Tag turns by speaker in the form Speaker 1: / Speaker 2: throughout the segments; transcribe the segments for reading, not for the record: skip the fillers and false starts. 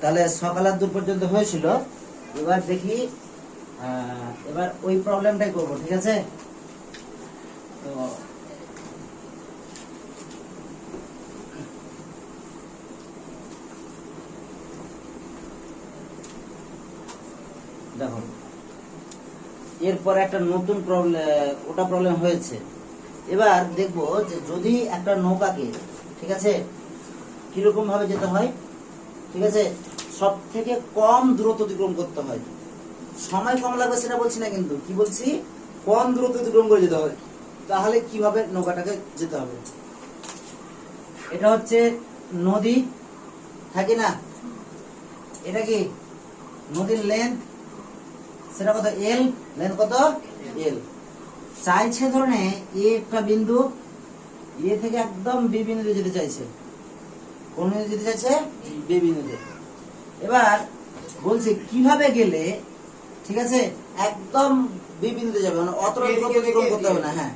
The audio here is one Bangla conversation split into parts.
Speaker 1: তাহলে সকালের দূর পর্যন্ত হয়েছিল। এবার দেখি এবার ওই প্রবলেমটাই করবো, ঠিক আছে? তো দেখো এরপর একটা নতুন প্রবলেম হয়েছে। এবার দেখবো যে যদি একটা নৌকাকে, ঠিক আছে, কিরকম ভাবে যেতে হয়, ঠিক আছে, সব থেকে কম দূরত্ব অতিক্রম করতে হয়। সময় কম লাগবে সেটা বলছি না, কিন্তু কি বলছি, কম দূরত্ব অতিক্রম করে যেতে হবে। তাহলে কিভাবে নৌকাটাকে যেতে হবে? এটা হচ্ছে নদী, থাকে না? এটা কি নদীর লেন্থ, সেটা কত? এল। লেন্থ কত? এল। চাইছে ধরনে এ একটা বিন্দু, এ থেকে একদম বি বিন্দুতে যেতে চাইছে। কোন বিন্দুতে যেতে চাইছে? বি বিন্দুতে। এবার বলছে কিভাবে গেলে, ঠিক আছে, একদম বি বিন্দুতে যাবে, মানে অতটা দূরত্ব অতিক্রম করতে হবে না। হ্যাঁ,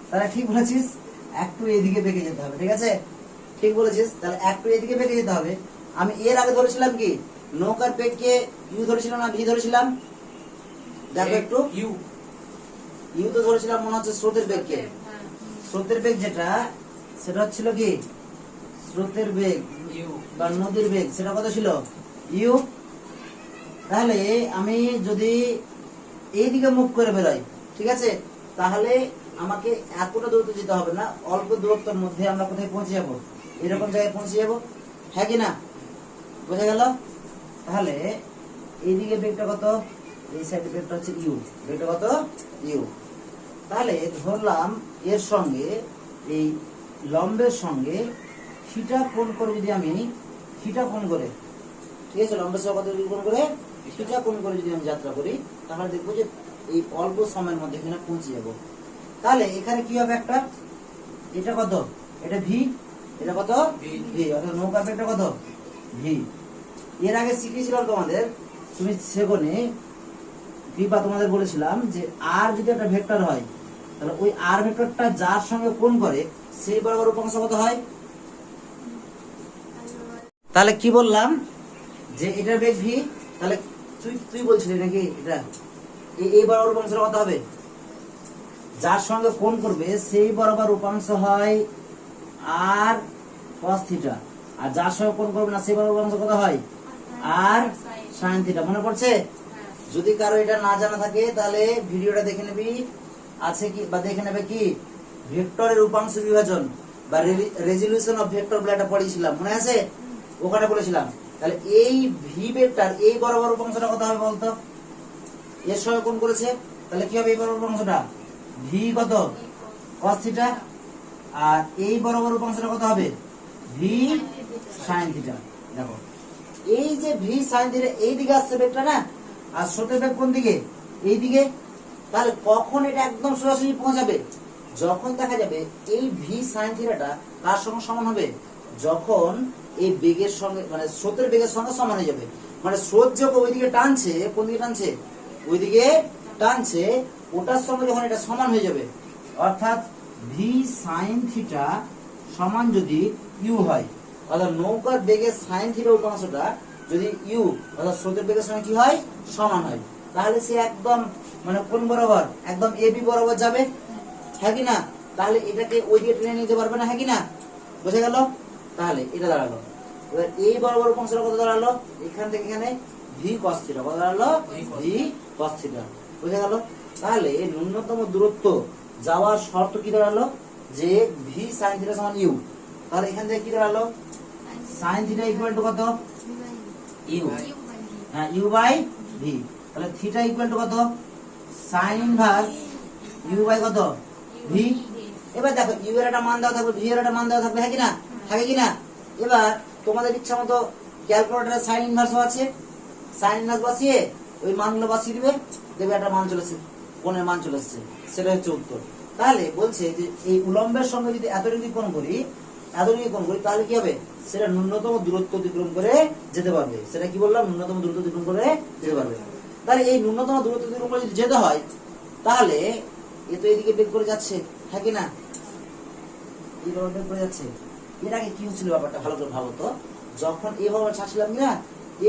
Speaker 1: তাহলে ঠিক বলেছিস, একটু এদিকে বেঁকে যেতে হবে, ঠিক আছে, ঠিক বলেছিস। তাহলে একটু এদিকে বেঁকে যেতে হবে। আমি এর আগে ধরেছিলাম কি, নৌকার বেগকে ইউ ধরেছিলাম না ভি ধরেছিলাম? দেখো একটু, ইউ তো ধরেছিলাম মনে হচ্ছে স্রোতের বেগকে। স্রোতের বেগ যেটা, সেটা হচ্ছিল কি, স্রোতের বেগ বা নদীর বেগ, সেটা কত ছিল? ইউ। তাহলে আমি যদি এইদিকে মুখ করে বেরোই, ঠিক আছে, তাহলে আমাকে এতটা দূরত্ব যেতে হবে না, অল্প দূরত্বের মধ্যে আমরা কোথায় পৌঁছে যাবো? এরকম জায়গায় পৌঁছে যাবো, হ্যাঁ কি না? বোঝা গেল? তাহলে এইদিকে বেগটা কত? এই সাইডে বেগটা হচ্ছে ইউ, বেগটা কত? ইউ। তাহলে ধরলাম এর সঙ্গে, এই লম্বের সঙ্গে থিটা কোণ করে যদি আমি, থিটা কোণ করে, ঠিক আছে, লম্বের সঙ্গে কত কোণ করে? থিটা কোণ করে যদি আমি যাত্রা করি, তাহলে দেখবো যে এই অল্প সময়ের মধ্যে এখানে পৌঁছে যাবো। তাহলে এখানে কি হবে? একটা, এটা কত? এটা ভি, এটা কত? ভি। অর্থাৎ নৌকার বেগটা কত? ভি। এর আগে শিখিয়েছিলাম তোমাদের, তুমি সেখানে বিপা তোমাদের বলেছিলাম যে আর যদি একটা ভেক্টর হয়, তাহলে ওই আর ভেক্টরটা যার সঙ্গে কোণ করে সেই বরাবর উপাংশ কত হয়? তাহলে কি বললাম যে এটার বেগ ভি, তাহলে তুই বলছিলি নাকি এটা এই বরাবর উপাংশটা কত হবে? যার সঙ্গে কোণ করবে সেই বরাবর উপাংশ হয় আর cos থিটা, আর যার সঙ্গে কোণ করবে না সেই বরাবর উপাংশ কত হয়? আর sin থিটা। মনে পড়ছে? যদি কারো এটা না জানা থাকে তাহলে ভিডিওটা দেখে নেবি, আছে কি, বা দেখে নেবে কি, ভেক্টরের উপাংশ বিভাজন বা রেজলিউশন অফ ভেক্টর বলে একটা পড়িয়েছিলাম, মনে আছে? ওখানে বলেছিলাম। তাহলে এই ভি ভেক্টর এই বরাবর উপাংশটা কত হবে বলতো? এর সঙ্গে কোণ করেছে, তাহলে কি হবে এই বরাবর উপাংশটা? ভি কত? cos theta. আর এই বরাবর উপাংশটা কত হবে? V sin theta. দেখো এই যে ভি sin থিটা এই দিকে আসছে বেগটা না, আর স্রোতের বেগ কোন দিকে? এই দিকে। তাহলে কখন এটা একদম সরাসরি পৌঁছাবে? যখন দেখা যাবে এই ভি sin থিটাটা কার সঙ্গে সমান হবে? যখন এই বেগের সঙ্গে, মানে স্রোতের বেগের সঙ্গে সমান হয়ে যাবে। মানে স্রোত যখন ওইদিকে টানছে, কোন দিকে টানছে? ওইদিকে টানছে, ওটার সঙ্গে যখন এটা সমান হয়ে যাবে, অর্থাৎ ভি sin থিটা সমান যদি ইউ হয়, অর্থাৎ নৌকার বেগের sin থিটা উপাংশটা যদি ইউ অর্থাৎ স্রোতের বেগের সঙ্গে কি হয়? সমান হয়, তাহলে সে একদম, মানে কোন বরাবর? একদম এবি বরাবর যাবে, হ্যাঁ কি না? তাহলে এটাকে ওই দিকে টেনে নিতে পারবে না, হ্যাঁ কি না? বোঝা গেল? তাহলে এটা দাঁড়ালো। এবার এই বরাবর উপাংশটা কত দাঁড়ালো? এখান থেকে এখানে ভি cos থিটা কত দাঁড়ালো? V cos theta. বোঝা গেল? তাহলে ন্যূনতম দূরত্ব যাওয়ার শর্ত কি দাঁড়ালো? যে ভি sin থিটা সমান ইউ। তাহলে এখান থেকে কি দাঁড়ালো? sin থিটা ইকুয়াল টু কত? ইউ। হ্যাঁ, ইউ বাই ভি। তাহলে থিটা ইকুয়াল টু কত? sin ইনভার্স ইউ বাই কত? ভি। এবার দেখো ইউ এর একটা মান দেওয়া থাকবে, ভি এর একটা মান দেওয়া থাকবে, হ্যাঁ কি না? থাকে কি না? এবার তোমাদের ইচ্ছা মতো ক্যালকুলেটরে sin ইনভার্স আছে, sin ইনভার্স বসিয়ে ওই মানগুলো বসিয়ে দিবে, দেখবে একটা মান চলে এসেছে, কোণের মান চলে এসেছে, সেটা হচ্ছে উত্তর। তাহলে বলছে যে এই উলম্বের সঙ্গে যদি এত ডিগ্রি কোণ করি, তাহলে কি হবে? সেটা ন্যূনতম দূরত্ব অতিক্রম করে যেতে পারবে। সেটা কি বললাম? ন্যূনতম দূরত্ব অতিক্রম করে যেতে পারবে। তাহলে এই ন্যূনতম দূরত্ব অতিক্রম করে যদি যেতে হয়, তাহলে এ তো এদিকে বেগ করে যাচ্ছে, হ্যাঁ কি না? এইভাবে বেগ করে যাচ্ছে। এর আগে কি হচ্ছিল ব্যাপারটা ভালো করে ভাবো তো। যখন এইভাবে ছাড়ছিলাম না,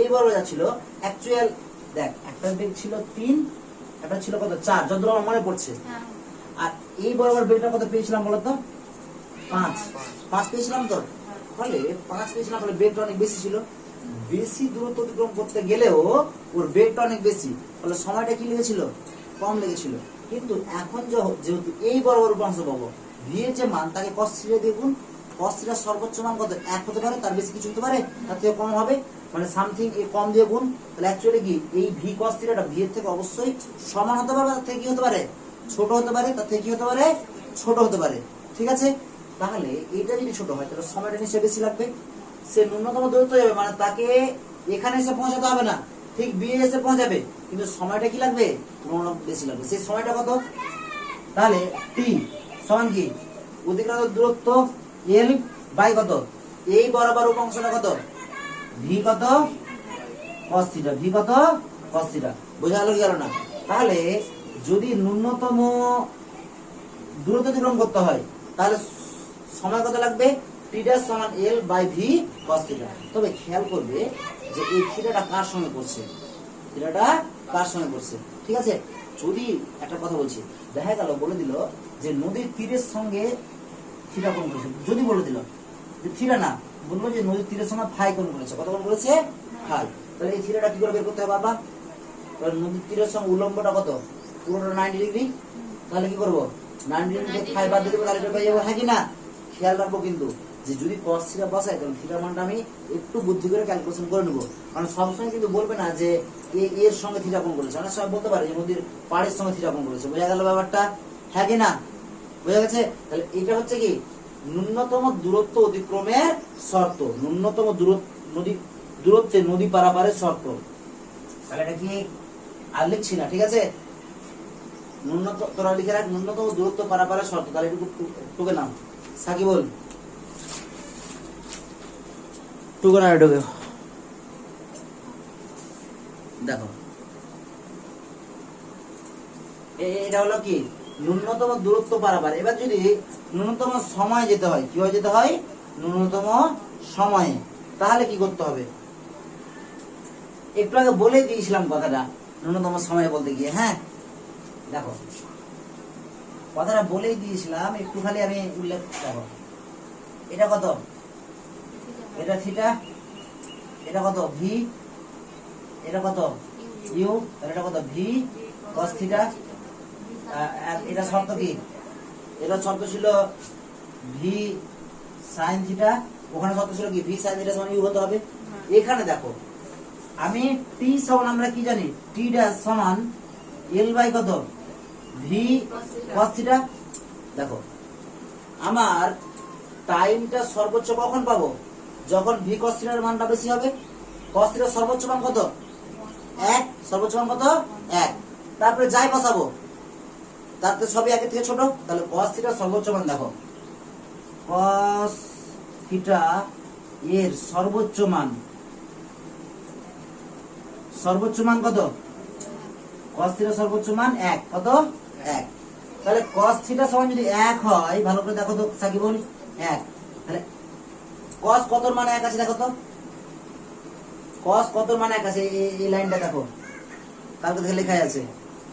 Speaker 1: এই বরাবর যাচ্ছিল অ্যাকচুয়াল, দেখ একটা বেগ ছিল 3, একটা ছিল কত 4, যতদূর আমার মনে পড়ছে। আর এই বরাবর বেগটা কত পেয়েছিলাম বলতো? 5 পেয়েছিলাম তো। ফলে 5 পেয়েছিলাম, ফলে বেগটা অনেক বেশি ছিল। বেশি দূরত্ব অতিক্রম করতে গেলেও ওর বেগটা অনেক বেশি, ফলে সময়টা কি লেগেছিল? কম লেগেছিল। কিন্তু এখন যেহেতু এই বরাবর উপাংশ পাবো, ভি এর যে মান তাকে cos θ দিয়ে গুণ, cos θ সর্বোচ্চ মান কত? 1 হতে পারে, তার বেশি কিছু হতে পারে, তার থেকে কম হবে, মানে সামথিং এই কম দিয়ে গুণ। তাহলে অ্যাকচুয়ালি কি এই ভি cos θ টা ভি এর থেকে অবশ্যই সমান হতে পারে, তার থেকে কি হতে পারে? ছোট হতে পারে, তার থেকে কি হতে পারে? ছোট হতে পারে। ঠিক আছে, তাহলে এটা যদি ছোট হয় তাহলে সময়টা নিশ্চয়ই বেশি লাগবে। সে ন্যূনতম দূরত্ব যাবে, মানে তাকে এখানে এসে পৌঁছাতে হবে না, ঠিক বি এসে পৌঁছাবে, কিন্তু সময়টা কি লাগবে? বেশি লাগবে। সেই সময়টা কত? তাহলে টি সমান কি অতিক্রান্ত দূরত্ব এল বাই কত? এই বরাবর উপাংশটা কত? ভি কত? cos θ। ভি কত? cos θ। বোঝা গেল না? তাহলে যদি ন্যূনতম দূরত্ব অতিক্রম করতে হয় তাহলে সময় কত লাগবে? টি ড্যাশ সমান এল বাই ভি cos θ। তবে খেয়াল করবে যে এই থিটাটা কার সঙ্গে পড়ছে? থিটাটা কার সঙ্গে পড়ছে? ঠিক আছে, যদি একটা কথা বলছি, দেখা গেল বলে দিল যে নদীর তীরের সঙ্গে থিটা কোণ করেছে, যদি বলে দিল যে থিটা না, বললো যে নদীর তীরের সঙ্গে ফাই কোণ করেছে, কত কোণ করেছে? ফাই। তাহলে এই থিটাটা কি করে বের করতে হবে বাবা? তাহলে নদীর তীরের সঙ্গে উলম্বটা কত? পুরোটা 90 ডিগ্রি। তাহলে কি করবো? 90 ডিগ্রি ফাই বাদ দিতে, তাহলে এটা পেয়ে যাবো। হ্যাঁ কি না? খেয়াল রাখবো কিন্তু যে যদি cos θ বসাই তাহলে থিটার মানটা আমি একটু বুদ্ধি করে ক্যালকুলেশন করে নেবো, কারণ সবসময় কিন্তু বলবে না যে এর সঙ্গে থিটা কোণ করেছে, অনেক সময় বলতে পারে যে নদীর পাড়ের সঙ্গে থিটা কোণ করেছে। বোঝা গেল ব্যাপারটা? হ্যাঁ কি না? বোঝা গেছে? তাহলে এটা হচ্ছে কি ন্যূনতম দূরত্ব অতিক্রমের শর্ত, ন্যূনতম দূরত্বে নদী পারাপারের শর্ত। তাহলে এটা কি আর লিখছি না, ঠিক আছে? ন্যূনতম, তোরা লিখে রাখ, ন্যূনতম দূরত্ব পারাপারের শর্ত। তাহলে একটু টুকে নাম সাকিবুল, টুকে না টুকে। দেখো এটা হলো কি ন্যূনতম দূরত্ব পারাপার। এবার যদি ন্যূনতম সময় যেতে হয়, কিভাবে যেতে হয়? ন্যূনতম সময়ে, তাহলে কি করতে হবে? একটু আগে বলে দিয়েছিলাম কথাটা ন্যূনতম সময় বলতে গিয়ে। হ্যাঁ দেখো কথাটা বলেই দিয়েছিলাম, একটু খালি আমি উল্লেখ। দেখো এটা কত? এটা থিটা, এটা কত? ভি, এটা কত? ইউ, এটা কত? V cos θ। এটা শর্ত কি? এটা শর্ত ছিল ভি sin θ, ওখানে শর্ত ছিল কি? ভি sin θ সমান ইউ হতে হবে। এখানে দেখো আমি টি সমান আমরা কি জানি? টি ড্যাশ সমান এল বাই কত? V cos θ। দেখো আমার টাইমটা সর্বোচ্চ কখন পাবো? যখন ভি cos θ এর মানটা বেশি হবে। cos θ এর সর্বোচ্চ মান কত? 1। সর্বোচ্চ মান কত? 1। তারপরে যাই বসাবো তাতে সবই একের থেকে ছোট, তাহলে cos θ সর্বোচ্চ মান দেখো, cos θ এর সর্বোচ্চ মান কত? cos θ সর্বোচ্চ মান 1। কত? 1। তাহলে cos θ সমান যদি 1 হয়, ভালো করে দেখো তো সাকিবুল, 1, তাহলে cos কতর মান 1 আছে? দেখো তো cos কতর মান 1 আছে? এই লাইনটা দেখো, কালকে থেকে লেখা আছে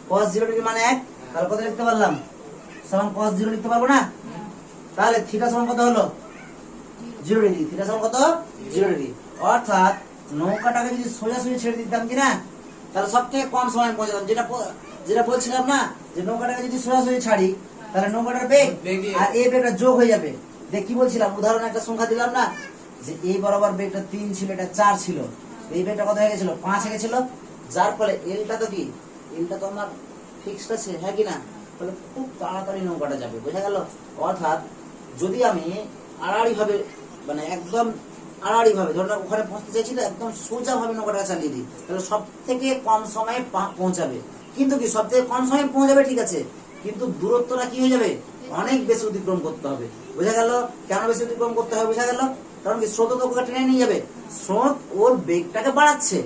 Speaker 1: cos 0 ডিগ্রি মানে 1। তাহলে কত লিখতে পারলাম? সমান cos 0 লিখতে পারবো না? তাহলে থিটা সমান কত হলো? 0 ডিগ্রি। থিটা সমান কত? 0 ডিগ্রি। অর্থাৎ নৌকাটাকে যদি সোজাসুজি ছেড়ে দিতাম কি না, তাহলে সবথেকে কম সময় পৌঁছাতাম। যেটা বলছিলাম না যে নৌকাটাকে যদি সোজাসুজি ছাড়ি তাহলে নৌকাটার বেগ আর এই বেগটা যোগ হয়ে যাবে। দেখ কি বলছিলাম, উদাহরণ একটা সংখ্যা দিলাম না যে এই বরাবর বেগটা 3 ছিল, এটা 4 ছিল, এই বেগটা কত হয়ে গেছিল? 5 হয়ে গেছিল। যার ফলে এলটা তো কি? এলটা তো আমার ফিক্সড আছে, হ্যাঁ কি না? তাহলে খুব তাড়াতাড়ি নৌকাটা যাবে। বোঝা গেল? অর্থাৎ যদি আমি আড়াআড়ি ভাবে, মানে একদম আড়াআড়ি ভাবে, ধরুন ওখানে পৌঁছতে চাইছি তো একদম সোজা ভাবে নৌকাটা চালিয়ে দিই, তাহলে সব থেকে কম সময়ে পৌঁছাবে। কিন্তু কি সব থেকে কম সময়ে পৌঁছাবে, ঠিক আছে, কিন্তু দূরত্বটা কি হয়ে যাবে? অনেক বেশি অতিক্রম করতে হবে। বোঝা গেল? কেন বেশি অতিক্রম করতে হবে? বোঝা গেল? কারণ কি স্রোত তো ওকে টেনে নিয়ে যাবে। স্রোত ওর বেগটাকে বাড়াচ্ছে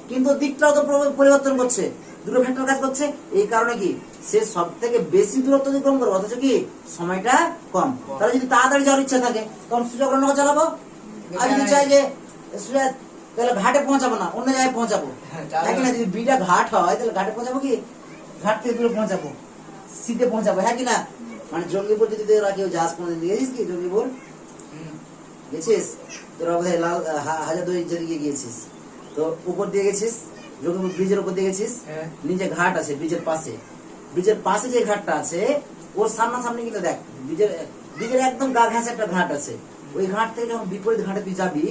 Speaker 1: কিন্তু দিকটাও তো পরিবর্তন করছে, দুটো ফ্যাক্টর কাজ করছে। এই কারণে কি সে সব থেকে বেশি দূরত্ব অতিক্রম করবে, অথচ কি সময়টা কম। তাহলে যদি তাড়াতাড়ি যাওয়ার ইচ্ছা থাকে তখন সোজা করে নৌকা চালাবো, আর যদি চাই যে সোজা তাহলে ঘাটে পৌঁছাবো না, অন্য জায়গায় পৌঁছাবো। হ্যাঁ কি না? যদি বিটা ঘাট হয় তাহলে ঘাটে পৌঁছাবো কি? ঘাট থেকে দূরে পৌঁছাবো, সিতে পৌঁছাবো। হ্যাঁ কি না? মানে জঙ্গিপুর যদি তোরা কেউ জাহাজ কোনোদিন গিয়েছিস কি? জঙ্গিপুর গেছিস? তোরা বোধহয় লাল হাজারদুয়ারি যেদিকে গিয়েছিস, তো উপর দিয়ে গেছিস, জঙ্গিপুর ব্রিজের উপর দিয়ে গেছিস, নিচে ঘাট আছে ব্রিজের পাশে। ব্রিজের পাশে যে ঘাটটা আছে ওর সামনাসামনি কিন্তু দেখ ব্রিজের একদম গা ঘেঁষে একটা ঘাট আছে। ওই ঘাট থেকে যখন বিপরীত ঘাটে তুই যাবি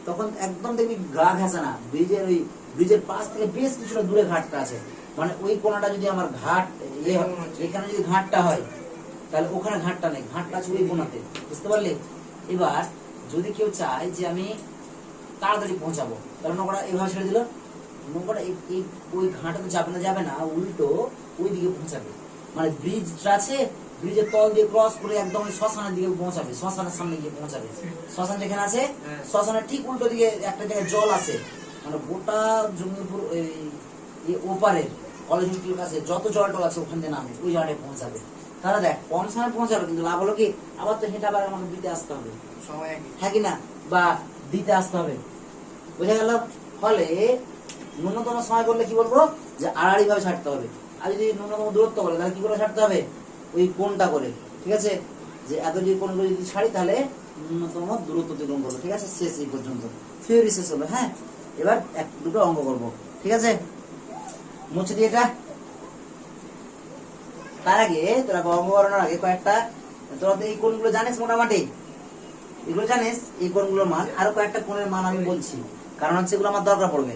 Speaker 1: তখন একদম দেখবি গা ঘেঁষে না, ব্রিজের পাশ থেকে বেশ কিছুটা দূরে ঘাটটা আছে। মানে ওই কোনাটা যদি আমার ঘাট এখানে যদি ঘাটটা হয় তাহলে ওখানে ঘাটটা নেই, ঘাটটা আছে ওই কোনাতে। বুঝতে পারলি? এবার যদি কেউ চায় যে আমি তাড়াতাড়ি পৌঁছাবো তাহলে নৌকাটা এইভাবে ছেড়ে দিল, নৌকাটা ওই ঘাটে তো যাবে না, উল্টো ওই দিকে পৌঁছাবে। মানে ব্রিজটা আছে, ব্রিজের তল দিয়ে ক্রস করে একদম শ্মশানের দিকে পৌঁছাবে, শ্মশানের সামনে গিয়ে পৌঁছাবে। শ্মশান যেখানে আছে শ্মশানের ঠিক উল্টো দিকে একটা জায়গায় জল আছে। মানে গোটা জঙ্গিপুর ওপারের কলেজ হোস্টেলের কাছে যত জল টল আছে ওখান থেকে নামে ওই জায়গায় পৌঁছাবে। তাহলে দেখ কম সময় পৌঁছাবে, কিন্তু লাভ হলো কি আবার তো হেঁটে আবার আমাকে দিতে আসতে হবে, হ্যাঁ কি না? বা দিতে আসতে হবে। বোঝা গেল? ফলে ন্যূনতম সময় করলে কি বলবো যে আড়াআড়ি ভাবে ছাড়তে হবে। আর যদি ন্যূনতম দূরত্ব বলে তাহলে কি করে ছাড়তে হবে? ওই কোণটা করে। ঠিক আছে? যে এত যদি কোণগুলো যদি ছাড়ি তাহলে ন্যূনতম দূরত্ব অতিক্রম করবো। ঠিক আছে? শেষ এই পর্যন্ত থিওরি শেষ হলো। হ্যাঁ, এবার দুটো অঙ্ক করবো। ঠিক আছে? মুছে দিয়ে এটা। তার আগে তোরা অঙ্ক করানোর আগে কয়েকটা, তোরা তো এই কোণগুলো জানিস মোটামুটি, এগুলো জানিস এই কোণগুলোর মান। আরো কয়েকটা কোণের মান আমি বলছি, কারণ হচ্ছে এগুলো আমার দরকার পড়বে।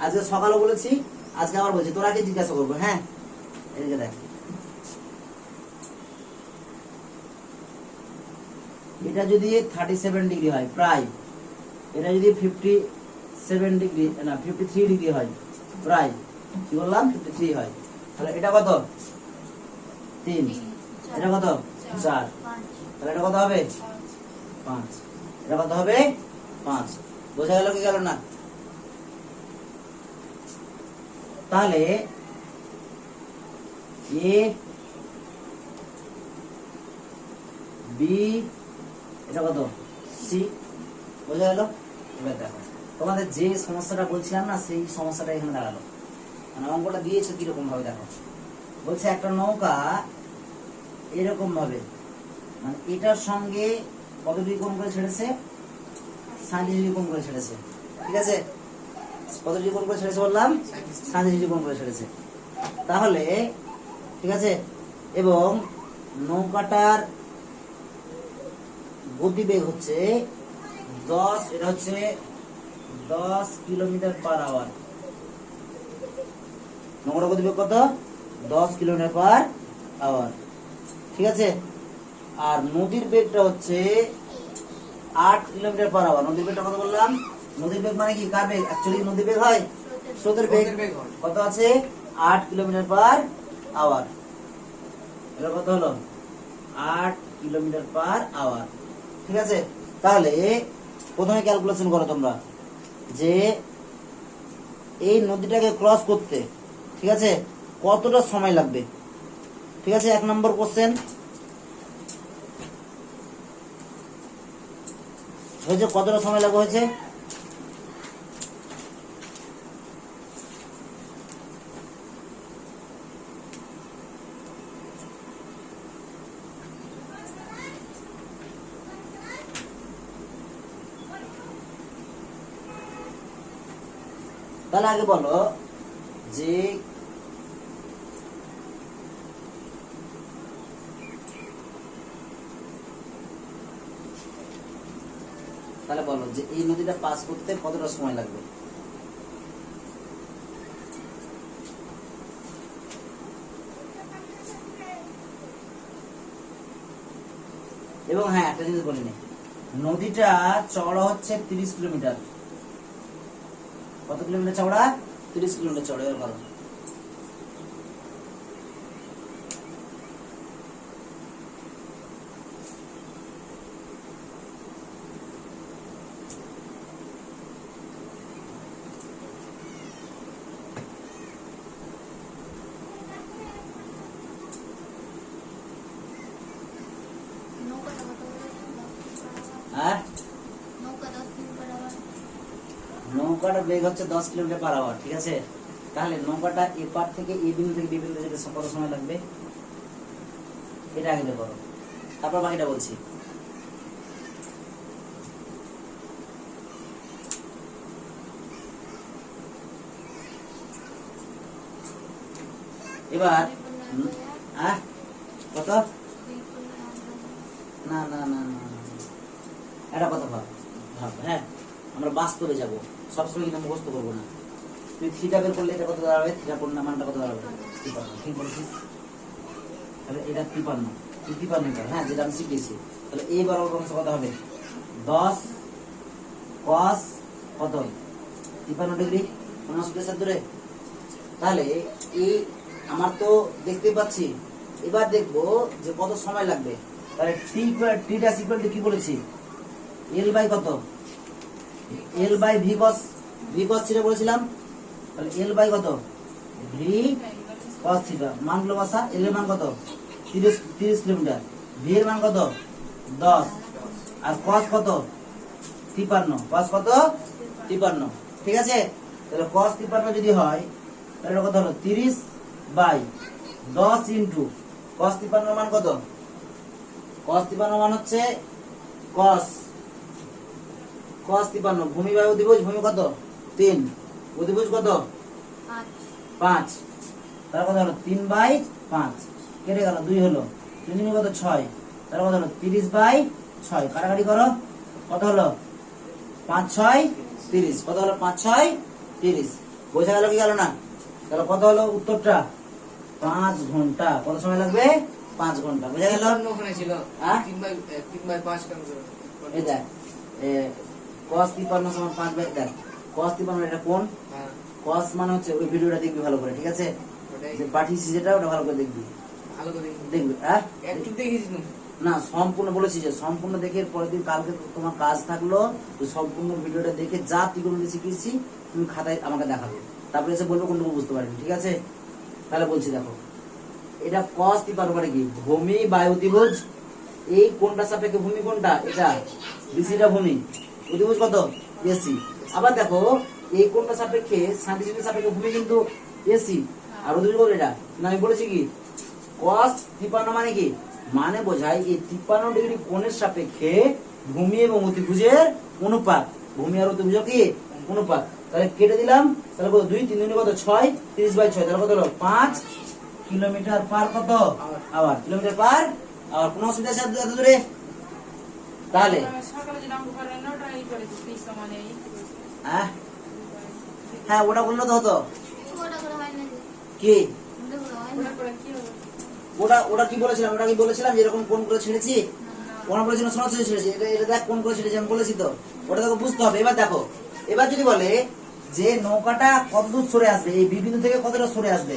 Speaker 1: আজকে সকালে বলেছি, আজকে আবার বলছি, তোরা আগে জিজ্ঞাসা করবো। হ্যাঁ, এদিকে দেখ, এটা যদি 37 ডিগ্রি হয় প্রায়, এটা যদি 57 ডিগ্রি না 53 ডিগ্রি হয় প্রায়, কি বললাম 53 হয়, তাহলে এটা কত? 3। এটা কত? 4। তাহলে এটা কত হবে? 5। এটা কত হবে? 5। বোঝা গেল কি গেল না? তাহলে এ বি এটা কত? সি। বোঝা গেল? এবার দেখো তোমাদের যে সমস্যাটা বলছিলাম না, সেই সমস্যাটা এখানে দাঁড়ালো। মানে অঙ্কটা দিয়েছে কিরকম ভাবে দেখো। বলছে একটা নৌকা এরকম ভাবে, মানে এটার সঙ্গে কত ডিগ্রি কোণ করে ছেড়েছে? 37 ডিগ্রি কোণ করে ছেড়েছে। ঠিক আছে? কত ডিগ্রি কোণ করে ছেড়েছে বললাম? 37 ডিগ্রি কোণ করে ছেড়েছে। তাহলে ঠিক আছে, এবং নৌকাটার গতিবেগ হচ্ছে 10, এটা হচ্ছে 10 কিলোমিটার পার আওয়ার। নৌকাটার গতিবেগ কত? 10 কিলোমিটার পার আওয়ার। ঠিক আছে? আর নদীর বেগটা হচ্ছে 8 কিলোমিটার পার আওয়ার। নদীর বেগটা কত বললাম? নদীর বেগ মানে কি? কার বেগ? অ্যাকচুয়ালি নদীর বেগ হয় স্রোতের বেগ। কত আছে? 8 কিলোমিটার পার আওয়ার। এটা কত হলো? 8 কিলোমিটার পার আওয়ার। ঠিক আছে? তাহলে প্রথমে ক্যালকুলেশন করো তোমরা যে এই নদীটাকে ক্রস করতে, ঠিক আছে, কতটা সময় লাগবে। ঠিক আছে? 1 নম্বর কোশ্চেন হয়েছে কতটা সময় লাগবে হয়েছে? তাহলে আগে বলো যে তাহলে বলো যে এই নদীটা পাস করতে কতটা সময় লাগবে। এবং হ্যাঁ, একটা জিনিস বলিনি, নদীটা চওড়া হচ্ছে 30 কিলোমিটার। কত কিলোমিটার চওড়া? 30 কিলোমিটার চওড়া। এবার বলো। আর
Speaker 2: নৌকা 10 কিলোমিটার
Speaker 1: নৌকাটার বেগ হচ্ছে 10 কিলোমিটার/আওয়ার, ঠিক আছে। তাহলে নৌকাটা এপার থেকে এই বিন্দু থেকে বি বিন্দু যেতে কত সময় লাগবে, এটা আগে বের করো, তারপর বাকিটা বলছি। এবার কত, না না না না এটা কত ভাব, হ্যাঁ আমরা বাস্তবে যাব, সবসময় কিন্তু মুখস্থ করবো না। তুই থিটা বের করলে এটা কত দাঁড়াবে, থিটা পূর্ণ মানটা কত দাঁড়াবে, 53, ঠিক বলেছিস। তাহলে এটা 53, 53 মিটার, হ্যাঁ যেটা আমি শিখিয়েছি। তাহলে এই বরাবর অংশ কত হবে, 10 cos কত 53 ডিগ্রি, 59 দূরে। তাহলে এই আমার তো দেখতে পাচ্ছি, এবার দেখবো যে কত সময় লাগবে। তাহলে টিটা ইকুয়াল টু কি বলেছি, এল বাই কত, L by v cos, v cos theta বলেছিলাম। তাহলে এল বাই কত, ভি কস থিটা, মানগুলো বসা। এল এর মান কত, 30 কিলোমিটার, ভি এর মান কত 10, আর কস কত 53, কস কত 53, ঠিক আছে। তাহলে কস 53 যদি হয় তাহলে কত হলো, 30 বাই 10 ইন্টু কস 53 মান কত, কস 53 মান হচ্ছে কস 53, ভূমি বাই অধিভুজ, ভূমি কত 3, অধিভুজ কত 5, তার কত হলো 3 বাই 5, কেটে গেল 2 হলো, 3 দিনে কত 6, তার কত হলো 30 বাই 6, কাটাকাটি করো কত হলো 5 6 30, কত হলো 5 6 30, বোঝা গেল কি গেল না। তাহলে কত হলো উত্তরটা, 5 ঘন্টা। কত সময় লাগবে, 5 ঘন্টা, বোঝা গেল।
Speaker 2: ওখানে ছিল 3/5 কেন করে,
Speaker 1: এই দেখ cos 53 সমান 5 বাই, দেখ cos 53 এটা কোন, cos মানে হচ্ছে, ওই ভিডিওটা দেখবি ভালো করে, ঠিক আছে, যে পাঠিয়েছি যেটা ওটা ভালো করে দেখবি,
Speaker 2: ভালো করে
Speaker 1: দেখবি। হ্যাঁ
Speaker 2: একটু দেখিস
Speaker 1: না, সম্পূর্ণ বলেছি যে সম্পূর্ণ দেখে পরের দিন কালকে তোমার কাজ থাকলো, তো সম্পূর্ণ ভিডিওটা দেখে যা ত্রিকোণমিতি শিখিয়েছি তুমি খাতায় আমাকে দেখাবে, তারপরে এসে বলবো কোনটুকু বুঝতে পারবি, ঠিক আছে। তাহলে বলছি দেখো, এটা cos 53 মানে কি, ভূমি বাই অধিভুজ, এই কোনটা সাপেক্ষে ভূমি, কোনটা এটা বিসিটা ভূমি, অধিভুজ কত এসি। আবার দেখো এই কোনটা সাপেক্ষে 60 সাপেক্ষে ভূমি কিন্তু এসি, আর অধিভুজ কত এটা না, আমি বলেছি কি cos 53 মানে কি, মানে বোঝায় এই 53 ডিগ্রি কোণের সাপেক্ষে ভূমি এবং অধিভুজের অনুপাত, ভূমি আর অধিভুজের কি অনুপাত। তাহলে কেটে দিলাম, তাহলে কত 2 3 দুগুণে কত 6, 30 বাই 6, তাহলে কত হলো 5 কিলোমিটার পার কত আওয়ার, কিলোমিটার পার আওয়ার, কোন অসুবিধা আছে এত দূরে। তাহলে হ্যাঁ ওটা বললো তো হতো কি, ওটা ওটা কি বলেছিলাম, ওটা কি বলেছিলাম যে এরকম কোন করে ছেড়েছি, কোন বলেছিলাম সরাসরি ছেড়েছি, এটা এটা দেখ কোন করে ছেড়েছি আমি বলেছি তো, ওটা দেখো বুঝতে হবে। এবার দেখো, এবার যদি বলে যে নৌকাটা কতদূর সরে আসবে, এই বিন্দু থেকে কতটা সরে আসবে,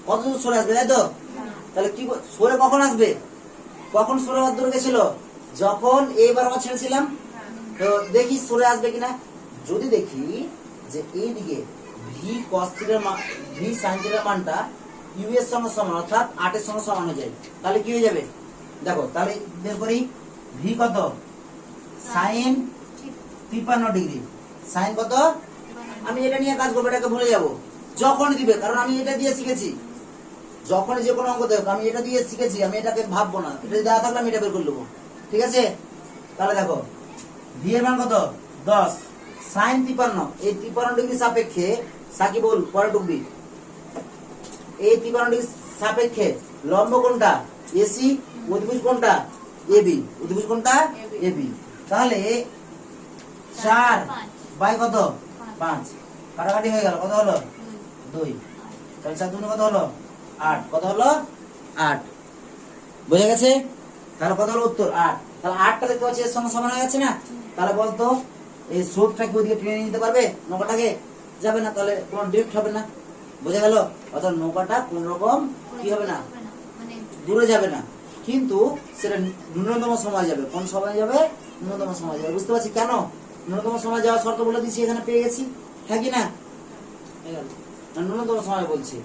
Speaker 1: কতদূর সরে আসবে, তাই তো। তাহলে কি সরে কখন আসবে, কখন সরে হওয়ার দূর গেছিল, যখন এইবার আমরা ছেড়েছিলাম। তো দেখি সরে আসবে কিনা, যদি দেখি যে এইদিকে ভি কস থিটার মান, ভি সাইন থিটার মানটা ইউ এর সঙ্গে সমান, অর্থাৎ 8 এর সঙ্গে সমান হয়ে যায়, তাহলে কি হয়ে যাবে দেখো। তাহলে বের করি, ভি কত সাইন 53 ডিগ্রি, সাইন কত, আমি এটা নিয়ে কাজ করবো, এটাকে ভুলে যাবো যখন দিবে, কারণ আমি এটা দিয়ে শিখেছি, যখন যে কোনো অঙ্ক দেখ আমি এটা দিয়ে শিখেছি, আমি এটাকে ভাববো না, এটা দেওয়া থাকলে আমি এটা বের করে নেবো, ঠিক আছে। তাহলে দেখো ভি এর মান কত 10, সাইন 53, এই 53 ডিগ্রি সাপেক্ষে সাকিবুল পরে ঢুকবি, এই 53 ডিগ্রি সাপেক্ষে লম্ব কোনটা এসি, অধিভুজ কোনটা এবি, অধিভুজ কোনটা এবি। তাহলে 4 বাই কত 5, কাটাকাটি হয়ে গেল, কত হলো 2, তাহলে 4 দুগুণে কত হলো 8, কত হলো 8, বোঝা গেছে। তাহলে কত হলো উত্তর 8, তাহলে 8টা দেখতে পাচ্ছি এর সঙ্গে সমান হয়ে যাচ্ছে না। তাহলে বলতো এই স্রোতটাকে ওইদিকে টেনে নিতে পারবে, নৌকাটাকে যাবে না, তাহলে কোনো ড্রিফট হবে না, বোঝা গেল। অর্থাৎ নৌকাটা কোন রকম কি হবে না, দূরে যাবে না, কিন্তু সেটা ন্যূনতম সময় যাবে, কোন সময় যাবে, ন্যূনতম সময় যাবে। বুঝতে পারছি কেন ন্যূনতম সময় যাওয়ার শর্ত বলে দিচ্ছি, এখানে পেয়ে গেছি, হ্যাঁ কি না, ন্যূনতম সময় বলছি,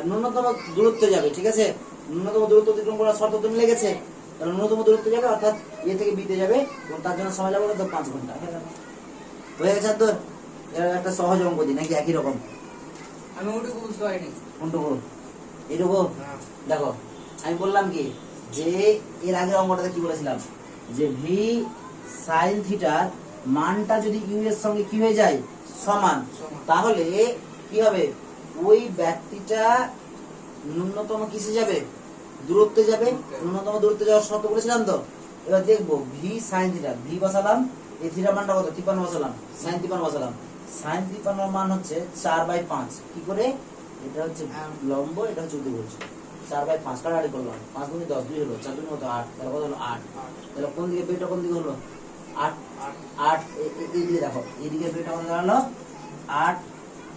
Speaker 1: ন্যূনতম দূরত্ব যাবে, ঠিক আছে, ন্যূনতম দূরত্ব অতিক্রম করার শর্ত তো মিলে গেছে, তাহলে ন্যূনতম দূরত্ব যাবে, অর্থাৎ এ থেকে বিতে যাবে, এবং তার জন্য সময় লাগবে 5 ঘন্টা। হয়ে গেছে তোর? এর একটা সহজ অঙ্ক দিই নাকি একই রকম?
Speaker 2: আমি ওটুকু বুঝতে পারিনি।
Speaker 1: কোনটুকু? এইটুকু?
Speaker 2: হ্যাঁ।
Speaker 1: দেখো আমি বললাম কি যে এর আগের অঙ্কটাতে কি বলেছিলাম যে ভি সাইন থিটার মানটা যদি ইউ এর সঙ্গে কি হয়ে যায় সমান,
Speaker 2: সমান।
Speaker 1: তাহলে কি হবে ওই ব্যক্তিটা ন্যূনতম কিসে যাবে? দূরত্বে যাবে। ন্যূনতম দূরত্বে যাওয়ার শর্ত বলেছিলাম তো। এবার দেখবো ভি সাইন থিটা, ভি বসালাম, এই থিটা মানটা কত 53 বসালাম, সাইন 53 বসালাম। সাইন 53 মান হচ্ছে 4/5। কি করে? এটা হচ্ছে লম্ব, এটা হচ্ছে অতিভুজ। 4/5 কাটাকাটি করলাম, 5 গুণে 10, 2 হলো, 4 দুগুণে কত 8, তাহলে কত হলো 8। তাহলে কোন দিকে বেটা কোন দিকে হলো 8, 8 এইদিকে দেখো, এইদিকে বেটা কত দাঁড়ালো 8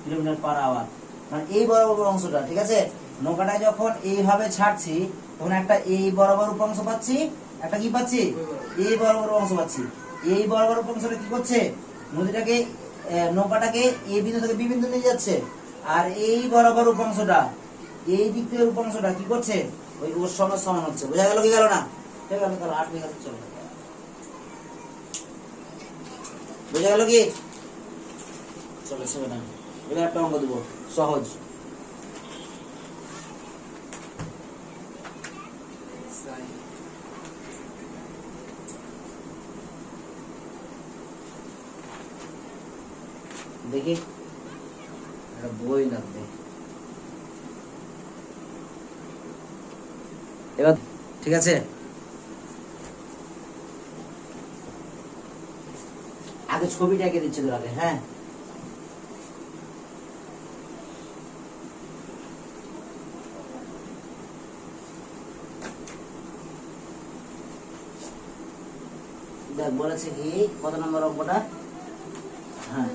Speaker 1: কিলোমিটার/আওয়ার। মানে এই বরাবর অংশটা, ঠিক আছে। নৌকাটা যখন এইভাবে ছাড়ছি তখন একটা এই বরাবর উপাংশ পাচ্ছি, একটা কি পাচ্ছি এই বরাবর অংশ পাচ্ছি। এই বরাবর অংশটা কি করছে নদীটাকে নৌকাটাকে এই বিন্দু থেকে বি বিন্দু নিয়ে যাচ্ছে, আর এই বরাবর উপাংশটা এই দিক থেকে উপাংশটা কি করছে ওই ওর সঙ্গে সমান হচ্ছে। বোঝা গেল কি গেল না? ঠিক আছে, তাহলে 8 লিখে চলো। বোঝা গেল কি? চলো সেটা না, এবার একটা অঙ্ক দেবো সহজ।
Speaker 2: সাইন।
Speaker 1: দেখি একটা বই লাগবে। এবার ঠিক আছে, আগে ছবিটা এঁকে দিচ্ছে তোর আগে। হ্যাঁ, দেখ বলেছে কি কত নম্বর অঙ্কটা? হ্যাঁ,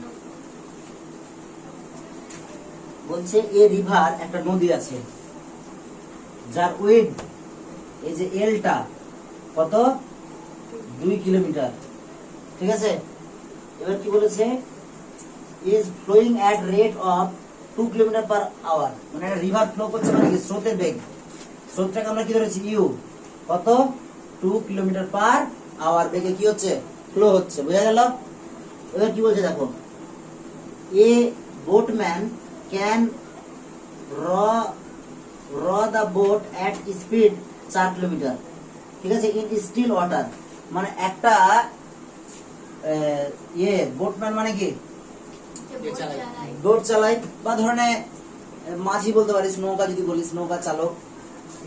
Speaker 1: বলছে এ রিভার, একটা নদী আছে যার উইড এই যে এলটা কত 2 কিলোমিটার, ঠিক আছে। এবার কি বলেছে is flowing at rate of 2 kilometre per hour. মানে একটা রিভার ফ্লো করছে, মানে কি স্রোতের বেগ। স্রোতটাকে আমরা কি ধরেছি ইউ, কত 2 কিলোমিটার/আওয়ার বেগে কি হচ্ছে ফ্লো হচ্ছে। বোঝা গেল? এবার কি বলছে দেখো, এ বোটম্যান ক্যান র the boat at speed 4 kilometre, ঠিক আছে, ইন স্টিল ওয়াটার। মানে একটা বোটম্যান মানে কি বোট চালাই, বা ধরনের মাঝি বলতে পারিস, নৌকা যদি বলিস নৌকা চালক।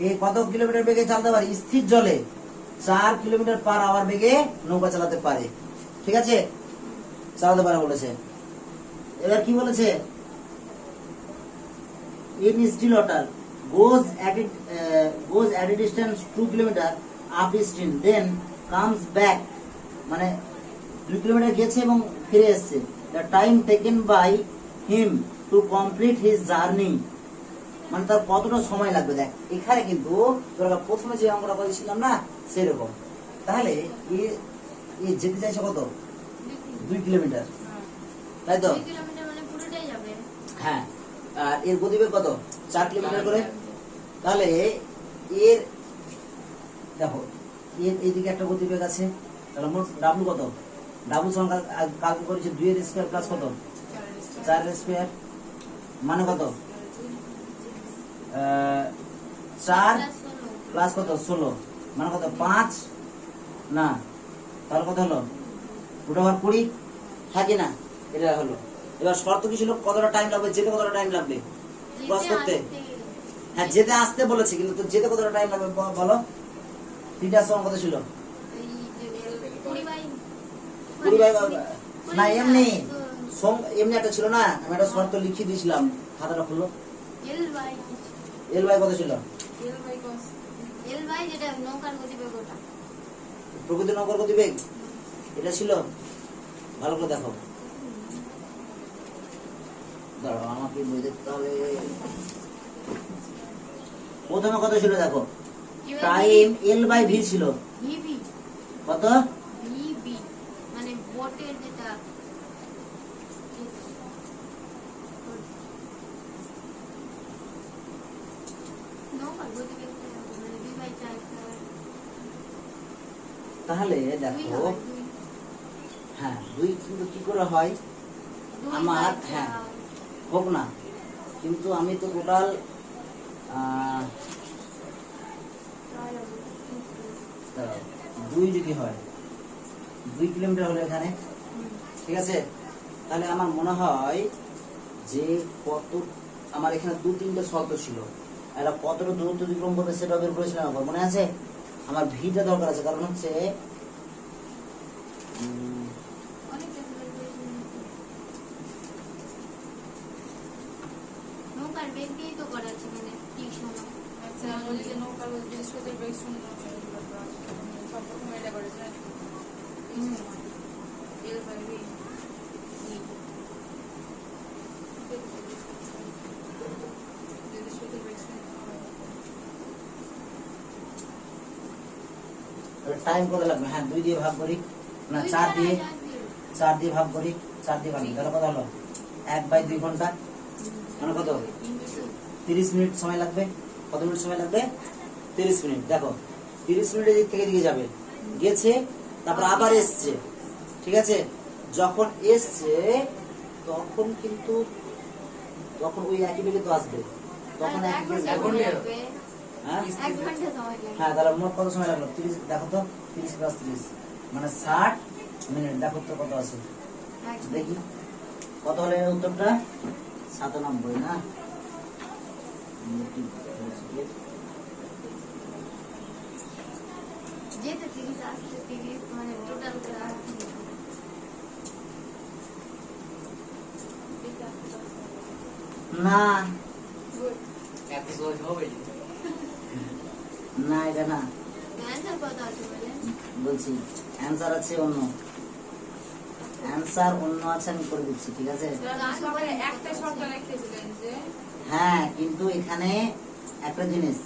Speaker 1: এ কত কিলোমিটার বেগে চালাতে পারে? স্থির জলে 4 কিলোমিটার/আওয়ার বেগে নৌকা চালাতে পারে, ঠিক আছে, চালাতে পারে বলেছে। এবার কি বলেছে in still water goes at a distance 2 kilometer upstream then comes back, মানে 2 কিলোমিটার গেছে এবং ফিরে এসেছে। the time taken by him to complete his journey, মানে তার কতটা সময় লাগবে। দেখ এখানে কিন্তু তোরা প্রথমে যে অঙ্কটা করেছিলাম না সেরকম। তাহলে এ যেতে চাইছে কত 2 কিলোমিটার, তাই তো?
Speaker 3: 2 কিলোমিটার মানে পুরোটাই যাবে।
Speaker 1: হ্যাঁ, আর এর গতিবেগ কত 4 কিলোমিটার করে। তাহলে এর দেখো এর এইদিকে একটা গতিবেগ আছে, তাহলে মোট ডাব্লু কত? ডাব্লু সমান কালকে করেছে 2 এর স্কয়ার প্লাস কত 4 এর স্কয়ার, মানে কত 4 প্লাস কত 16, মানে কত 5 না, তাহলে কত হলো √20, 20 কি না? এটা হলো। এবার শর্ত কি ছিল? কতটা টাইম লাগবে, যেতে কতটা টাইম লাগবে ক্রস করতে? হ্যাঁ, যেতে আসতে বলেছে, কিন্তু তো যেতে কতটা টাইম লাগবে বলো? থিটার সমান কত ছিল? 20 না, এমনি এমনি একটা ছিল না, আমি একটা শর্ত লিখে দিয়েছিলাম, খাতাটা খুললো। এল বাই কত ছিল?
Speaker 3: যেটা নৌকার গতিবেগ ওটা।
Speaker 1: প্রকৃত নৌকার গতিবেগ এটা ছিল। ভালো করে দেখো, দাঁড়াও আমাকে বই দেখতে হবে। প্রথমে কত ছিল দেখো, টাইম L/V ছিল
Speaker 3: ভিভি
Speaker 1: কত?
Speaker 3: ভিভি মানে বোটের যেটা নৌকার গতিবেগ মানে 2/4।
Speaker 1: তাহলে দেখো হ্যাঁ 2 কিন্তু কি করে হয়
Speaker 3: দুই
Speaker 1: আমার,
Speaker 3: by
Speaker 1: হ্যাঁ।
Speaker 3: চার।
Speaker 1: হোক না, কিন্তু আমি তো টোটাল
Speaker 3: তাহলে হবে
Speaker 1: 2 যদি হয় 2 কিলোমিটার হলো এখানে,
Speaker 3: হুম।
Speaker 1: ঠিক আছে। তাহলে আমার মনে হয় যে কত, আমার এখানে 2-3টে শর্ত ছিল, এটা কতটা দূরত্ব অতিক্রম করবে সেটা বের করেছিলাম একবার, মনে আছে? আমার ভিটা দরকার আছে, কারণ হচ্ছে
Speaker 3: অনেক ক্যালকুলেশন নৌকার বেগ দিয়েই তো করা আছে মানে ঠিক সময়।
Speaker 2: আচ্ছা বলি যে নৌকার যে স্রোতের বেগ শূন্য সব রকম এটা করেছে এল বাই ভি যদি স্রোতের বেগ শূন্য
Speaker 1: টাইম কত লাগবে? হ্যাঁ 2 দিয়ে ভাগ করি, না
Speaker 3: দুই
Speaker 1: 4 দিয়ে,
Speaker 3: চার দিয়ে।
Speaker 1: 4 দিয়ে ভাগ করি, 4 দিয়ে ভাগ করি, তাহলে কত হলো? 1/2 ঘন্টা, মানে কত? 30 মিনিট সময় লাগবে। কত মিনিট সময় লাগবে? 30 মিনিট। দেখো 30 মিনিটের দিক থেকে দিকে যাবে, গেছে, তারপর আবার এসছে, ঠিক আছে। যখন এসছে তখন কিন্তু তখন ওই একই বেগে তো আসবে, তখন
Speaker 3: তাহলে
Speaker 1: একই বেগে
Speaker 3: এক
Speaker 1: যাবে।
Speaker 3: ঘন্টা লাগবে।
Speaker 1: হ্যাঁ
Speaker 3: 1 ঘন্টা সময় লাগবে।
Speaker 1: হ্যাঁ, তাহলে মোট কত সময় লাগলো? 30, দেখো তো 30 + 30 মানে 60 মিনিট। দেখো তো কত আছে,
Speaker 3: এক
Speaker 1: দেখি কত হলো এর উত্তরটা? 97 না?
Speaker 3: যেতে 30 আসতে 30 মানে টোটাল করে আসতে
Speaker 1: না
Speaker 2: এত সহজ হবে
Speaker 1: না, এটা না,
Speaker 3: অ্যান্সার কত আছে বলেন?
Speaker 1: বলছি অ্যান্সার আছে অন্য, অ্যান্সার অন্য আছে, আমি করে দিচ্ছি, ঠিক আছে।
Speaker 2: সবাই একটা শর্ত লিখেছিলেন যে
Speaker 1: হ্যাঁ, কিন্তু এখানে একটা জিনিস,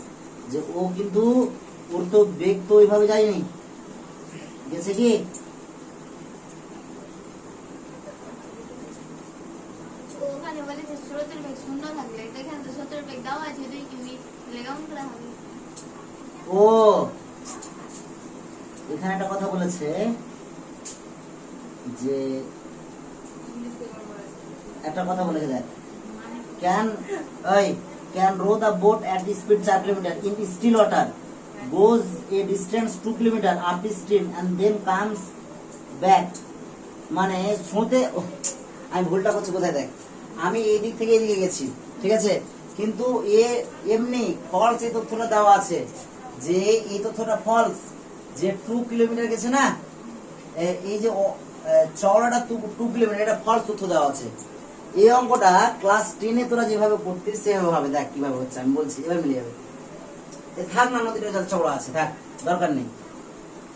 Speaker 1: যে ও কিন্তু ওর তো বেগ তো ওইভাবে যায়নি, গেছে কি?
Speaker 3: ওখানে বলেছে স্রোতের বেগ শূন্য থাকলে, তো এখানে তো স্রোতের বেগ দেওয়া আছে 2 কিমি, তাহলে কেমন করে হবে?
Speaker 1: ও এখানে একটা কথা বলেছে যে, একটা কথা বলেছে, দেখ,
Speaker 3: মানে
Speaker 1: can row the boat at the speed 4 kilometer in still water, goes a distance 2 kilometer up the stream and then comes back, মানে স্রোতে, আমি ভুলটা করছি কোথায়, দেখ, আমি এই দিক থেকে এদিকে গেছি, ঠিক আছে, কিন্তু এমনি ফলস এই তথ্যটা দেওয়া আছে, যে এই তথ্যটা ফলস, যে 2 কিলোমিটার গেছে না, এই যে চওড়াটা 2 কিলোমিটার, এটা ফলস তথ্য দেওয়া আছে। এই অঙ্কটা ক্লাস 10-এ তোরা যেভাবে করতিস সেভাবে হবে, দেখ কিভাবে হচ্ছে, আমি বলছি, এবার মিলে যাবে। থাক না, নদীটা যত চওড়া আছে, থাক, দরকার নেই।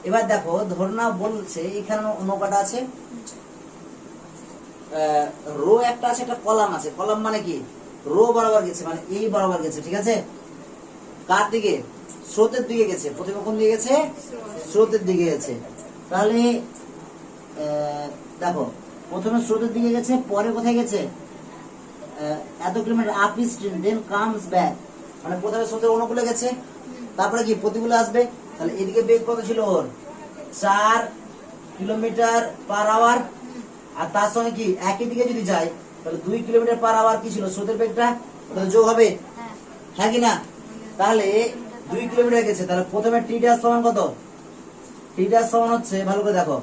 Speaker 1: এবার দেখো, ধরনা বলছে এখানে নৌকাটা আছে, রো একটা আছে, একটা কলাম আছে। কলাম মানে কি? রো বরাবর গেছে, মানে এই বরাবর গেছে, ঠিক আছে। কার দিকে? স্রোতের দিকে গেছে। প্রথমে কোন দিকে গেছে? স্রোতের দিকে গেছে। তাহলে দেখো, প্রথমে স্রোতের দিকে গেছে, পরে কোথায় গেছে? এত kilometre upstream, then comes back, মানে প্রথমে স্রোতের অনুকূলে গেছে, তারপরে কি প্রতিকূলে আসবে। তাহলে এদিকে বেগ কত ছিল ওর? 4 কিলোমিটার/আওয়ার, আর তার সঙ্গে কি একই দিকে যদি যায় তাহলে 2 কিলোমিটার/আওয়ার কি ছিল স্রোতের বেগটা, তাহলে যোগ হবে,
Speaker 3: হ্যাঁ
Speaker 1: হ্যাঁ কি না? তাহলে 2 কিলোমিটার গেছে, তাহলে প্রথমে টি ড্যাশ সমান কত? টি ড্যাশ সমান হচ্ছে, ভালো করে দেখো,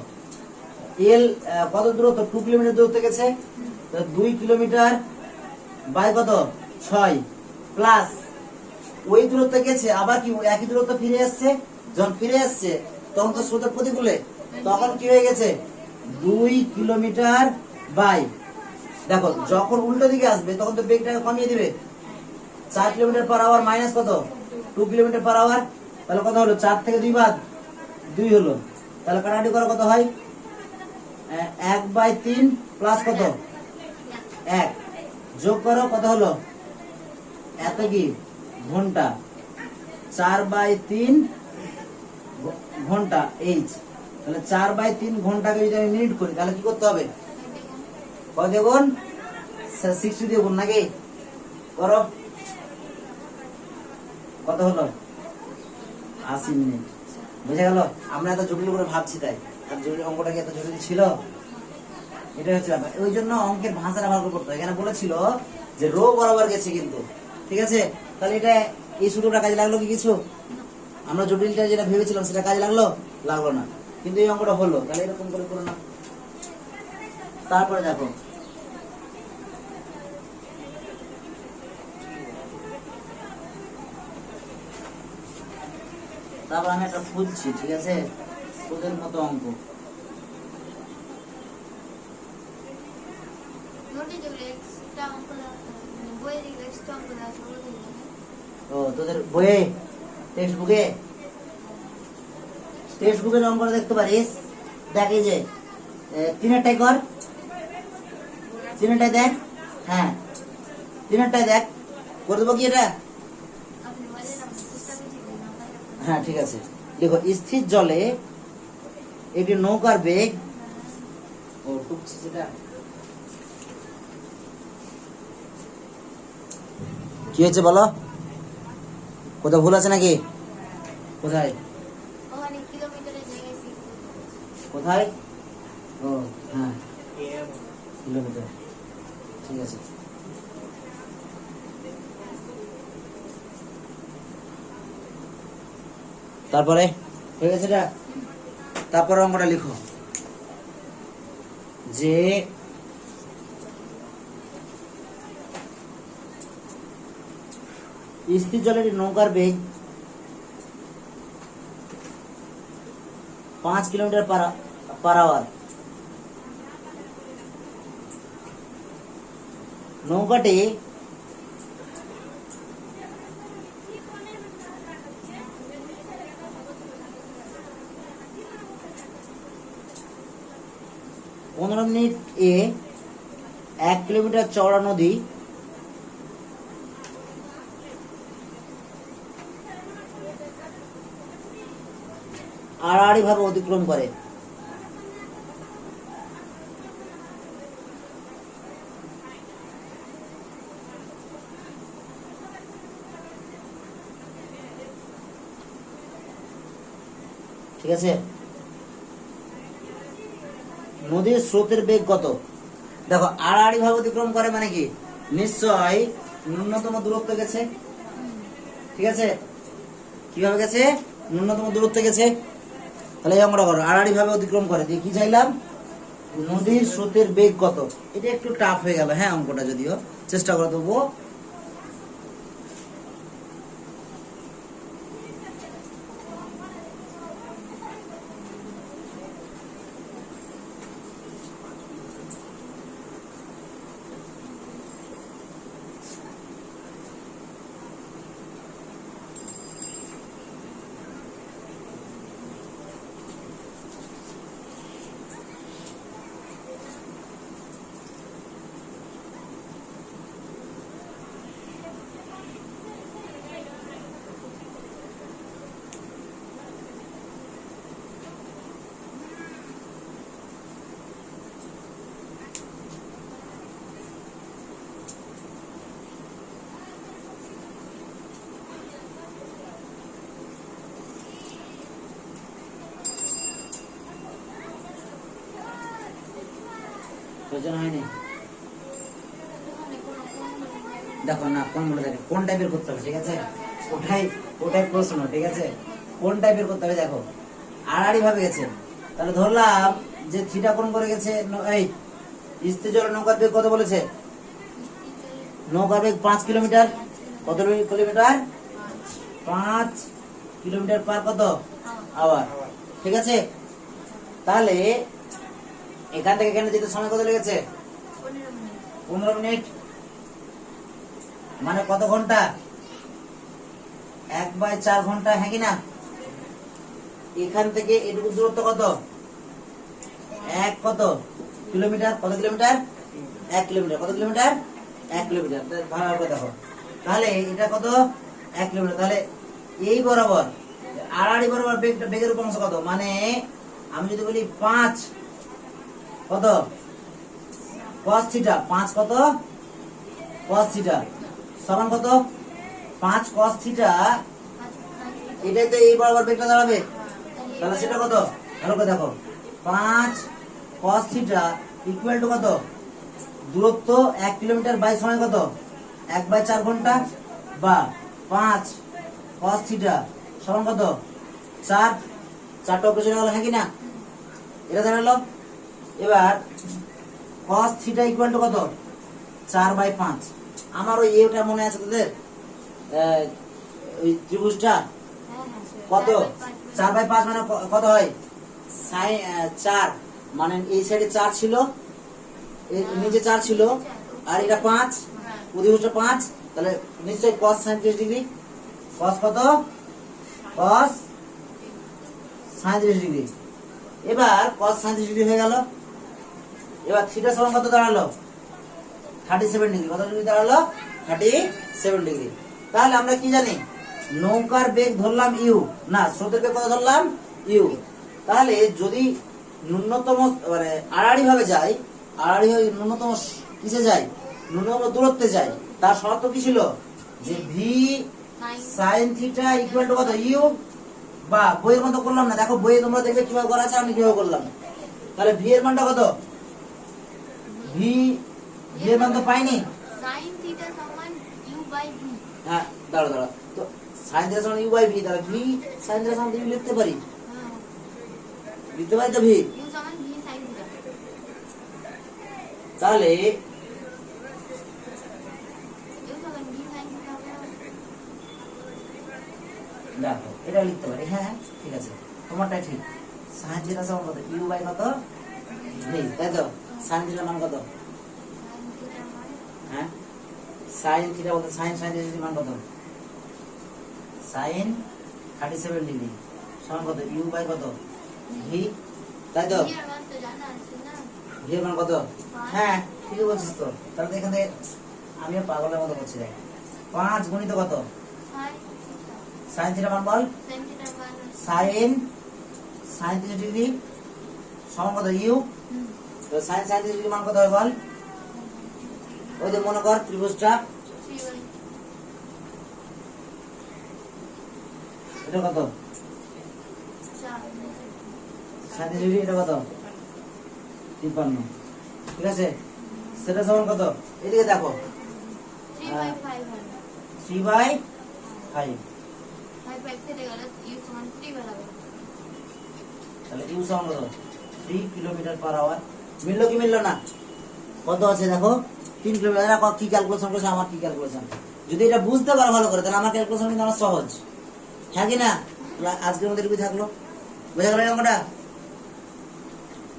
Speaker 1: এল কত দূরত্ব? 2 কিলোমিটার দূরত্ব গেছে, তো 2 কিলোমিটার বাই কত? 6 প্লাস ওই দূরত্ব গেছে, আবার কি একই দূরত্ব ফিরে আসছে। যখন ফিরে আসছে তখন তো স্রোতের প্রতিকূলে, তখন কি হয়ে গেছে? 2 কিলোমিটার বাই, দেখো যখন উল্টো দিকে আসবে তখন তো বেগটাকে কমিয়ে দিবে। 4 কিলোমিটার/আওয়ার মাইনাস কত? 2 কিলোমিটার/আওয়ার, তাহলে কত হলো? 4 থেকে 2 বাদ 2 হলো, তাহলে কাটাকাটি করা কত হয়? 1/3 প্লাস কত? 1 যোগ করো, কত হলো? এত কি ঘন্টা, 4/3 ঘন্টা এইচ, তাহলে 4/3 ঘন্টাকে যদি আমি মিনিট করি তাহলে কি করতে হবে? কয় দিয়ে গুণ? 60 দিয়ে গুণ, নাকি? করো, কত হলো? 80 মিনিট। বুঝে গেল? আমরা এত জটিল করে ভাবছি তাই, আর জটিল অঙ্কটা কি এত জটিল ছিল? এটা হচ্ছে ব্যাপার। ওই জন্য অঙ্কের ভাষাটা ভালো করে করতে হয়। এখানে বলেছিল যে রো বরাবর গেছে কিন্তু, ঠিক আছে? তাহলে এটা এই সূত্রটা কাজে লাগলো কি কিছু? আমরা জটিলটা যেটা ভেবেছিলাম সেটা কাজে লাগলো? লাগলো না, কিন্তু এই অঙ্কটা হলো। তাহলে এরকম করে করো না। তারপরে দেখো, তারপর আমি একটা খুঁজছি, ঠিক আছে? খুদের মতো অঙ্ক।
Speaker 3: নোটে যেগুলো এক্সট্রা অঙ্ক দেওয়া মানে বইয়ে যেগুলো এক্সট্রা অঙ্ক দেওয়া আছে ওগুলো দেখবে না?
Speaker 1: ও তোদের বইয়ে, টেক্সট বুকে, টেক্সট বুকের অঙ্কটা দেখতে পারিস। দেখ এই যে তিনেরটাই কর, তিনেরটাই দেখ। হ্যাঁ, তিনেরটাই দেখ। করে দেবো কি এটা?
Speaker 3: আপনি বলেন আমি চেষ্টা করছি যে না পারি আপনার।
Speaker 1: হ্যাঁ ঠিক আছে। দেখো, স্থির জলে একটি নৌকার বেগ, ও টুকছি সেটা, কি হয়েছে বলো? কোথাও ভুল আছে নাকি? কোথায়
Speaker 3: ওখানে কিলোমিটারের জায়গায় 6 বলেছে।
Speaker 1: কোথায়? ও হ্যাঁ, কিলোমিটার, ঠিক আছে। তারপরে হয়ে গেছে এটা। তারপরে অঙ্কটা লিখো যে স্থির জলের নৌকার বেগ 5 কিলোমিটার পার আওয়ার। নৌকাটি পনেরো মিনিট এ 1 কিলোমিটার চওড়া নদী আড়াআড়ি ভাবে অতিক্রম করে। ঠিক আছে? নদীর স্রোতের বেগ কত? দেখো, আড়াআড়ি ভাবে অতিক্রম করে মানে কি? নিশ্চয় ন্যূনতম দূরত্ব গেছে, ঠিক আছে? কিভাবে গেছে? ন্যূনতম দূরত্ব গেছে। তাহলে এই অঙ্কটা করো, আড়াআড়ি ভাবে অতিক্রম করে। দিয়ে কি চাইলাম? নদীর স্রোতের বেগ কত। এটা একটু টাফ হয়ে গেল, হ্যাঁ অঙ্কটা, যদিও চেষ্টা করে দেবো। প্রয়োজন হয়নি।
Speaker 3: ওখানে কোনো কোন
Speaker 1: দেখো না, কোন বলে দেখো, কোন টাইপের করতে হবে, ঠিক আছে? ওটাই প্রশ্ন, ঠিক আছে? কোন টাইপের করতে হবে? দেখো, আড়াআড়ি ভাবে গেছে, তাহলে ধরলাম যে থিটা কোণ করে গেছে। এই স্থির জলে নৌকার বেগ কত বলেছে? নৌকার বেগ 5 কিলোমিটার। কত কিলোমিটার? 5 কিলোমিটার পার কত আওয়ার, ঠিক আছে? তাহলে এখান থেকে এখানে যেতে সময় কত লেগেছে?
Speaker 3: 15 মিনিট।
Speaker 1: 15 মিনিট। মানে কত ঘন্টা? 1/4 ঘন্টা, হ্যাঁ কি না? এখান থেকে এটুকু দূরত্ব কত? 1 কত কিলোমিটার? কত কিলোমিটার? 1 কিলোমিটার। কত কিলোমিটার? 1 কিলোমিটার। ভালো করে দেখো, তাহলে এটা কত? 1 কিলোমিটার। তাহলে এই বরাবর আড়াআড়ি বরাবর বেগের উপাংশ কত? মানে আমি যদি বলি 5 কত cos থিটা, 5 কত cos থিটা সমান কত? 5 cos থিটা। এটাই তো এই বরাবর বেগটা দাঁড়াবে। তাহলে সেটা কত? ভালো করে দেখো, 5 cos থিটা ইকুয়াল টু কত, দূরত্ব 1 কিলোমিটার বাই সময় কত 1/4 ঘন্টা বা 5 cos থিটা সমান কত 4, 4টা অপারেশন হলো, হ্যাঁ কি না? এটা দাঁড়ালো। এবার cos থিটা ইকুয়াল টু কত 4/5। আমার ওই এটা মনে আছে তোদের, ওই ত্রিভুজটা
Speaker 3: হ্যাঁ হ্যাঁ স্যার।
Speaker 1: কত 4/5 মানে কত হয় সাই 4, মানে এই সাইডে 4 ছিল, এর নিচে 4 ছিল, আর এটা 5,
Speaker 2: হ্যাঁ
Speaker 1: অধিভুজটা 5, তাহলে নিশ্চয়ই cos 37 ডিগ্রি। cos কত, cos 37 ডিগ্রি। এবার cos 37 ডিগ্রি হয়ে গেল। এবার থিটা সমান কত দাঁড়ালো 37 ডিগ্রি। কত ডিগ্রি দাঁড়ালো 37 ডিগ্রি। তাহলে আমরা কি জানি, নৌকার বেগ ধরলাম ইউ, না স্রোতের বেগ কত ধরলাম ইউ। তাহলে যদি ন্যূনতম মানে আড়াআড়ি ভাবে যায়, আড়াআড়ি হয়ে ন্যূনতম কিসে যায়, ন্যূনতম দূরত্বে যায়, তার শর্ত কি ছিল যে V sine theta equal to কত ইউ, বা বইয়ের মতো করলাম না, দেখো বইয়ে তোমরা দেখবে কিভাবে করা আছে, আমি কিভাবে করলাম। তাহলে ভি এর মানটা কত, ভি এর মান তো পাইনি।
Speaker 3: sin থিটা সমান u বাই v।
Speaker 1: হ্যাঁ দাঁড়া দাঁড়া, তো সাইন থিটা সমান ইউ বাই ভি, তাহলে ভি সাইন থিটা সমান ইউ লিখতে পারি,
Speaker 3: হ্যাঁ
Speaker 1: লিখতে পারি তো ভি।
Speaker 3: u সমান v sin থিটা।
Speaker 1: তাহলে
Speaker 3: u সমান v sin থিটা হবে না?
Speaker 1: দেখো এটা লিখতে পারি, হ্যাঁ ঠিক আছে, তোমারটাই ঠিক। সাইন থিটা সমান কত ইউ বাই কত ভি, তাই তো? সাইন থিটার মান কত,
Speaker 3: sin থিটা মানে
Speaker 1: হ্যাঁ সাইন থিটা বলতে সাইন সাইন থিটার মান কত, সাইন 37 ডিগ্রি সমান কত ইউ বাই কত ভি, তাই তো?
Speaker 3: v এর মান তো জানা আছে না?
Speaker 1: ভি এর মান কত, হ্যাঁ ঠিকই বলছিস তো। তাহলে তো এখান থেকে আমিও পাগলের মতো করছি, দেখ 5 গুণিত কত
Speaker 3: sin থিটা।
Speaker 1: সাইন থিটা মান বল,
Speaker 3: sin থিটা মান
Speaker 1: সাইন সাইন 30 ডিগ্রি সমান কত ইউ,
Speaker 3: হুম
Speaker 1: তো সাইন 30 ডিগ্রি মান কত হয় বল, ওই যে মনে কর ত্রিভুজটা
Speaker 3: 3 বাই
Speaker 1: এটা কত
Speaker 3: 4
Speaker 1: 37 ডিগ্রি, এটা কত 53, ঠিক আছে? সেটা সমান কত, এদিকে দেখো
Speaker 3: 3 বাই 5 হবে।
Speaker 1: 3/5,
Speaker 3: 5 কেটে গেলে u সমান 3 বেরোবে।
Speaker 1: তাহলে ইউ সমান কত 3 কিলোমিটার পার আওয়ার। মিললো কি মিললো না, কত আছে দেখো 3 কিলোমিটার। এরা কি ক্যালকুলেশন করেছে, আমার কি ক্যালকুলেশন, যদি এটা বুঝতে পারো ভালো করে, তাহলে আমার ক্যালকুলেশন কিন্তু আমার সহজ, হ্যাঁ কি না? তাহলে আজকের মধ্যে এটুকুই থাকলো, বোঝা গেল অঙ্কটা?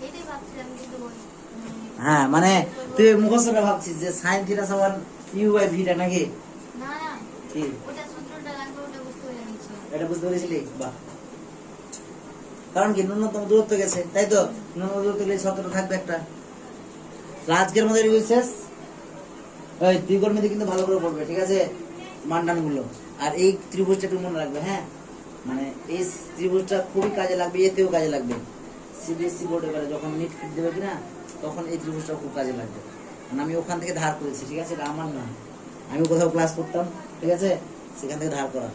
Speaker 3: এটাই ভাবছিলাম কিন্তু ওই
Speaker 1: হ্যাঁ মানে তুই মুখস্থটা ভাবছিস যে সাইন থিটা সমান ইউ বাই ভিটা নাকি,
Speaker 3: না না
Speaker 1: কি
Speaker 3: ওটা সূত্রটা লাগবে, ওটা বুঝতে পেরে নিচ্ছি।
Speaker 1: এটা বুঝতে পেরেছিলি? বাহ, কারণ কি ন্যূনতম দূরত্ব গেছে, তাই তো? ন্যূনতম দূরত্ব গেলে শর্তটা থাকবে একটা। আজকের মধ্যে শেষ। ওই ত্রিকোণমিতি কিন্তু ভালো করে পড়বে, ঠিক আছে, মানটান গুলো। আর এই ত্রিভুজটা একটু মনে রাখবে, হ্যাঁ মানে এই ত্রিভুজটা খুবই কাজে লাগবে, এতেও কাজে লাগবে। সিবিএসসি বোর্ডে এবারে যখন নিট ফিট দেবে কিনা, তখন এই ত্রিভুজটা খুব কাজে লাগবে। মানে আমি ওখান থেকে ধার করেছি, ঠিক আছে, এটা আমার না, আমি কোথাও ক্লাস করতাম, ঠিক আছে, সেখান থেকে ধার করা।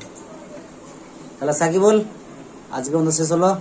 Speaker 1: তাহলে সাকিবুল আজকে বন্ধু শেষ হলো।